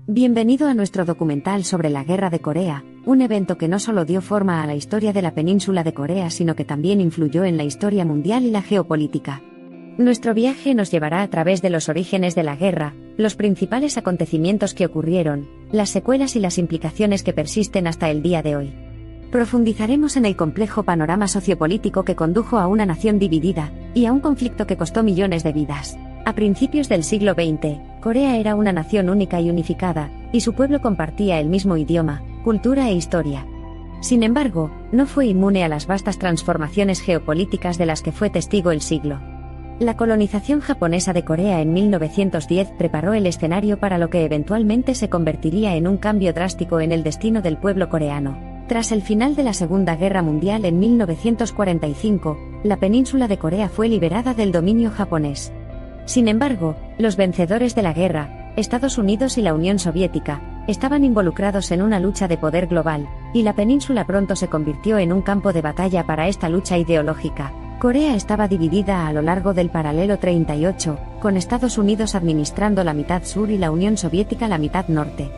Bienvenido a nuestro documental sobre la Guerra de Corea, un evento que no solo dio forma a la historia de la península de Corea, sino que también influyó en la historia mundial y la geopolítica. Nuestro viaje nos llevará a través de los orígenes de la guerra, los principales acontecimientos que ocurrieron, las secuelas y las implicaciones que persisten hasta el día de hoy. Profundizaremos en el complejo panorama sociopolítico que condujo a una nación dividida, y a un conflicto que costó millones de vidas. A principios del siglo XX, Corea era una nación única y unificada, y su pueblo compartía el mismo idioma, cultura e historia. Sin embargo, no fue inmune a las vastas transformaciones geopolíticas de las que fue testigo el siglo. La colonización japonesa de Corea en 1910 preparó el escenario para lo que eventualmente se convertiría en un cambio drástico en el destino del pueblo coreano. Tras el final de la Segunda Guerra Mundial en 1945, la península de Corea fue liberada del dominio japonés. Sin embargo, los vencedores de la guerra, Estados Unidos y la Unión Soviética, estaban involucrados en una lucha de poder global, y la península pronto se convirtió en un campo de batalla para esta lucha ideológica. Corea estaba dividida a lo largo del paralelo 38, con Estados Unidos administrando la mitad sur y la Unión Soviética la mitad norte.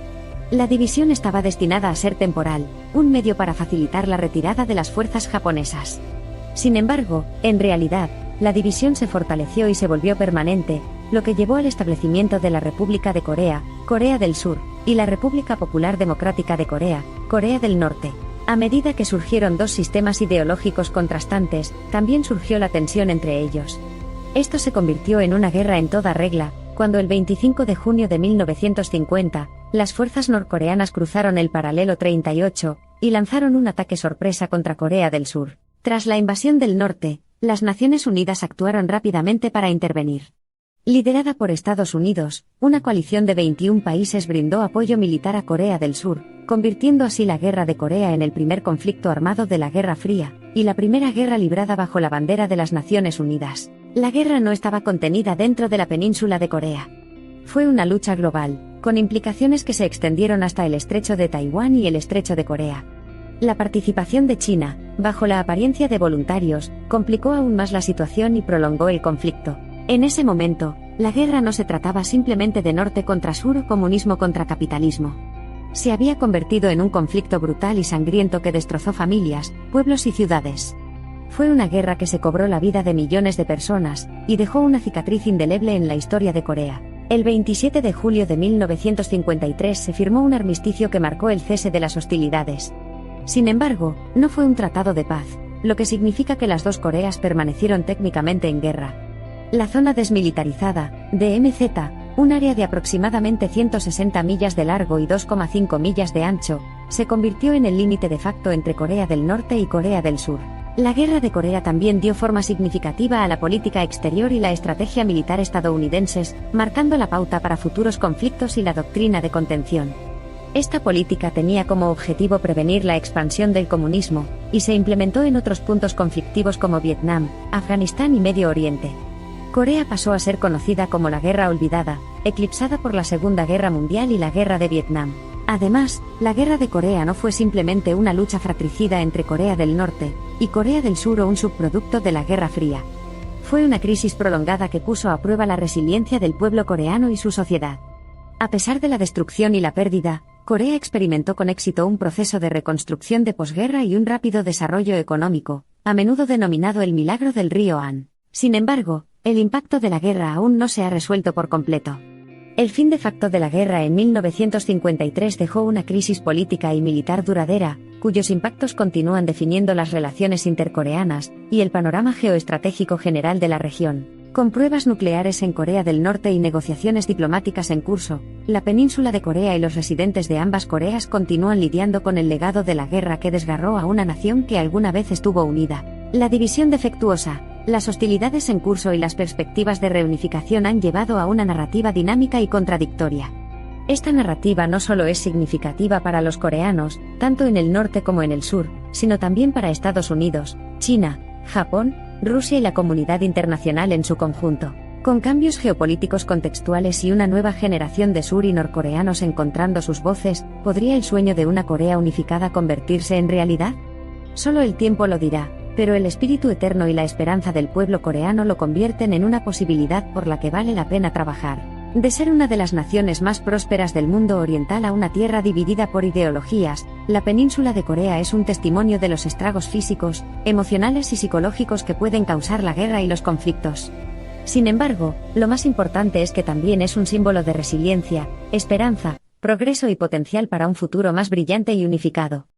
La división estaba destinada a ser temporal, un medio para facilitar la retirada de las fuerzas japonesas. Sin embargo, en realidad, la división se fortaleció y se volvió permanente, lo que llevó al establecimiento de la República de Corea, Corea del Sur, y la República Popular Democrática de Corea, Corea del Norte. A medida que surgieron dos sistemas ideológicos contrastantes, también surgió la tensión entre ellos. Esto se convirtió en una guerra en toda regla, cuando el 25 de junio de 1950, las fuerzas norcoreanas cruzaron el paralelo 38, y lanzaron un ataque sorpresa contra Corea del Sur. Tras la invasión del norte, las Naciones Unidas actuaron rápidamente para intervenir. Liderada por Estados Unidos, una coalición de 21 países brindó apoyo militar a Corea del Sur, convirtiendo así la Guerra de Corea en el primer conflicto armado de la Guerra Fría, y la primera guerra librada bajo la bandera de las Naciones Unidas. La guerra no estaba contenida dentro de la península de Corea. Fue una lucha global, con implicaciones que se extendieron hasta el estrecho de Taiwán y el estrecho de Corea. La participación de China, bajo la apariencia de voluntarios, complicó aún más la situación y prolongó el conflicto. En ese momento, la guerra no se trataba simplemente de norte contra sur o comunismo contra capitalismo. Se había convertido en un conflicto brutal y sangriento que destrozó familias, pueblos y ciudades. Fue una guerra que se cobró la vida de millones de personas, y dejó una cicatriz indeleble en la historia de Corea. El 27 de julio de 1953 se firmó un armisticio que marcó el cese de las hostilidades. Sin embargo, no fue un tratado de paz, lo que significa que las dos Coreas permanecieron técnicamente en guerra. La zona desmilitarizada, DMZ, un área de aproximadamente 160 millas de largo y 2,5 millas de ancho, se convirtió en el límite de facto entre Corea del Norte y Corea del Sur. La Guerra de Corea también dio forma significativa a la política exterior y la estrategia militar estadounidenses, marcando la pauta para futuros conflictos y la doctrina de contención. Esta política tenía como objetivo prevenir la expansión del comunismo, y se implementó en otros puntos conflictivos como Vietnam, Afganistán y Medio Oriente. Corea pasó a ser conocida como la Guerra Olvidada, eclipsada por la Segunda Guerra Mundial y la Guerra de Vietnam. Además, la Guerra de Corea no fue simplemente una lucha fratricida entre Corea del Norte y Corea del Sur o un subproducto de la Guerra Fría. Fue una crisis prolongada que puso a prueba la resiliencia del pueblo coreano y su sociedad. A pesar de la destrucción y la pérdida, Corea experimentó con éxito un proceso de reconstrucción de posguerra y un rápido desarrollo económico, a menudo denominado el milagro del río Han. Sin embargo, el impacto de la guerra aún no se ha resuelto por completo. El fin de facto de la guerra en 1953 dejó una crisis política y militar duradera, cuyos impactos continúan definiendo las relaciones intercoreanas y el panorama geoestratégico general de la región. Con pruebas nucleares en Corea del Norte y negociaciones diplomáticas en curso, la península de Corea y los residentes de ambas Coreas continúan lidiando con el legado de la guerra que desgarró a una nación que alguna vez estuvo unida. La división defectuosa, las hostilidades en curso y las perspectivas de reunificación han llevado a una narrativa dinámica y contradictoria. Esta narrativa no solo es significativa para los coreanos, tanto en el norte como en el sur, sino también para Estados Unidos, China, Japón, Rusia y la comunidad internacional en su conjunto. Con cambios geopolíticos contextuales y una nueva generación de sur y norcoreanos encontrando sus voces, ¿podría el sueño de una Corea unificada convertirse en realidad? Solo el tiempo lo dirá, pero el espíritu eterno y la esperanza del pueblo coreano lo convierten en una posibilidad por la que vale la pena trabajar. De ser una de las naciones más prósperas del mundo oriental a una tierra dividida por ideologías, la península de Corea es un testimonio de los estragos físicos, emocionales y psicológicos que pueden causar la guerra y los conflictos. Sin embargo, lo más importante es que también es un símbolo de resiliencia, esperanza, progreso y potencial para un futuro más brillante y unificado.